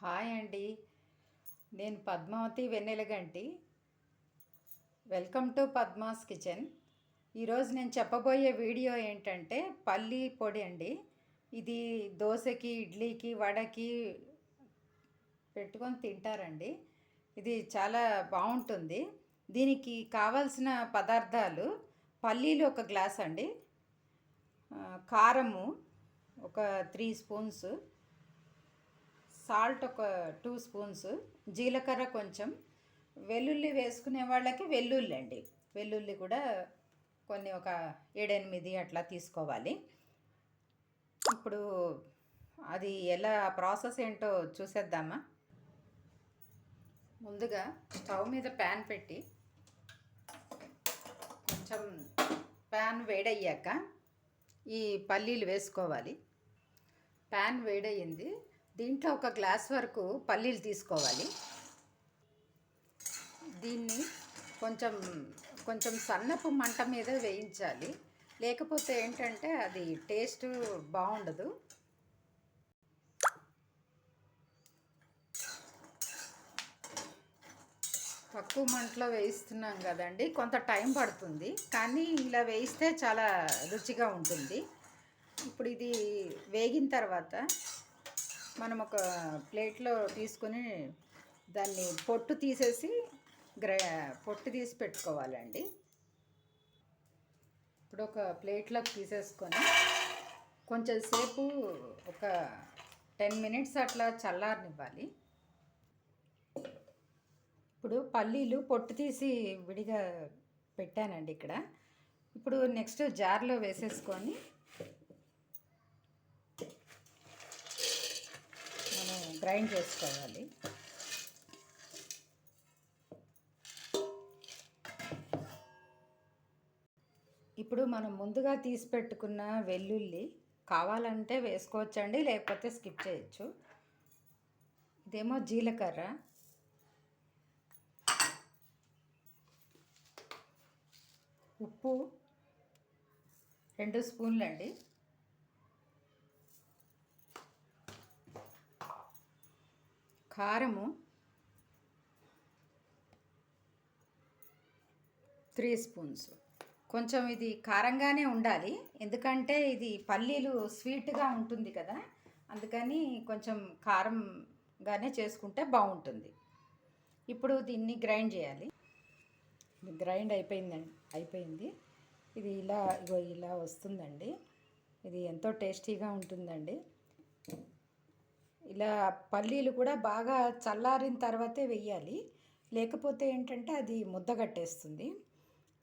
Hi అండి. నేను Padmavathi Vennelaganti. Welcome to Padma's kitchen. ఈరోజు నేను చెప్పబోయే వీడియో ఏంటంటే పల్లి పొడి అండి. ఇది దోశకి, ఇడ్లీకి, వడకి పెట్టుకొని తింటారండి. ఇది చాలా బాగుంటుంది. దీనికి కావాల్సిన పదార్థాలు: పల్లీలు ఒక గ్లాస్ అండి, కారము ఒక 3 స్పూన్స్, సాల్ట్ ఒక 2 స్పూన్స్, జీలకర్ర కొంచెం, వెల్లుల్లి వేసుకునే వాళ్ళకి వెల్లుల్లి అండి, వెల్లుల్లి కూడా కొన్ని ఒక 7-8 అట్లా తీసుకోవాలి. ఇప్పుడు అది ఎలా ప్రాసెస్ ఏంటో చూసేద్దామా. ముందుగా స్టవ్ మీద ప్యాన్ పెట్టి కొంచెం ప్యాన్ వేడయ్యాక ఈ పల్లీలు వేసుకోవాలి. ప్యాన్ వేడయ్యింది. దీంట్లో ఒక గ్లాస్ వరకు పల్లీలు తీసుకోవాలి. దీన్ని కొంచెం కొంచెం సన్నపు మంట మీద వేయించాలి, లేకపోతే ఏంటంటే అది టేస్ట్ బాగుండదు. తక్కువ మంటలో వేయిస్తున్నాం కదండి, కొంత టైం పడుతుంది, కానీ ఇలా వేయిస్తే చాలా రుచిగా ఉంటుంది. ఇప్పుడు ఇది వేగిన తర్వాత మనం ఒక ప్లేట్లో తీసుకొని దాన్ని పొట్టు తీసేసి పొట్టు తీసి పెట్టుకోవాలండి. ఇప్పుడు ఒక ప్లేట్లోకి తీసేసుకొని కొంచెం సేపు ఒక 10 మినిట్స్ అట్లా చల్లారనివ్వాలి. ఇప్పుడు పల్లీలు పొట్టు తీసి విడిగా పెట్టానండి ఇక్కడ. ఇప్పుడు నెక్స్ట్ జార్లో వేసేసుకొని మనం గ్రైండ్ చేసుకోవాలి. ఇప్పుడు మనం ముందుగా తీసి పెట్టుకున్న వెల్లుల్లి కావాలంటే వేసుకోవచ్చండి, లేకపోతే స్కిప్ చేయొచ్చు. ఇదేమో జీలకర్ర, ఉప్పు 2 స్పూన్లు అండి, కారము 3 స్పూన్స్. కొంచెం ఇది కారంగానే ఉండాలి, ఎందుకంటే ఇది పల్లీలు స్వీట్గా ఉంటుంది కదా, అందుకని కొంచెం కారంగానే చేసుకుంటే బాగుంటుంది. ఇప్పుడు దీన్ని గ్రైండ్ చేయాలి. గ్రైండ్ అయిపోయింది. ఇది ఇలా వస్తుందండి. ఇది ఎంతో టేస్టీగా ఉంటుందండి. ఇలా పల్లీలు కూడా బాగా చల్లారిన తర్వాతే వెయ్యాలి, లేకపోతే ఏంటంటే అది ముద్ద కట్టేస్తుంది.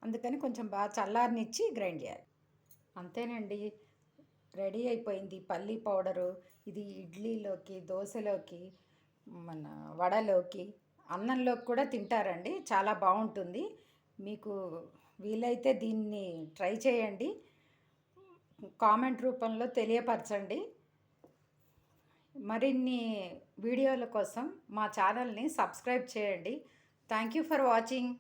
అందుకని కొంచెం బాగా చల్లారనిచ్చి గ్రైండ్ చేయాలి. అంతేనండి, రెడీ అయిపోయింది పల్లీ పౌడరు. ఇది ఇడ్లీలోకి, దోశలోకి, మన వడలోకి, అన్నంలోకి కూడా తింటారండి. చాలా బాగుంటుంది. మీకు వీలైతే దీన్ని ట్రై చేయండి, కామెంట్ రూపంలో తెలియపరచండి. మరిన్ని వీడియోల కోసం మా ఛానల్ని సబ్స్క్రైబ్ చేయండి. Thank you for watching.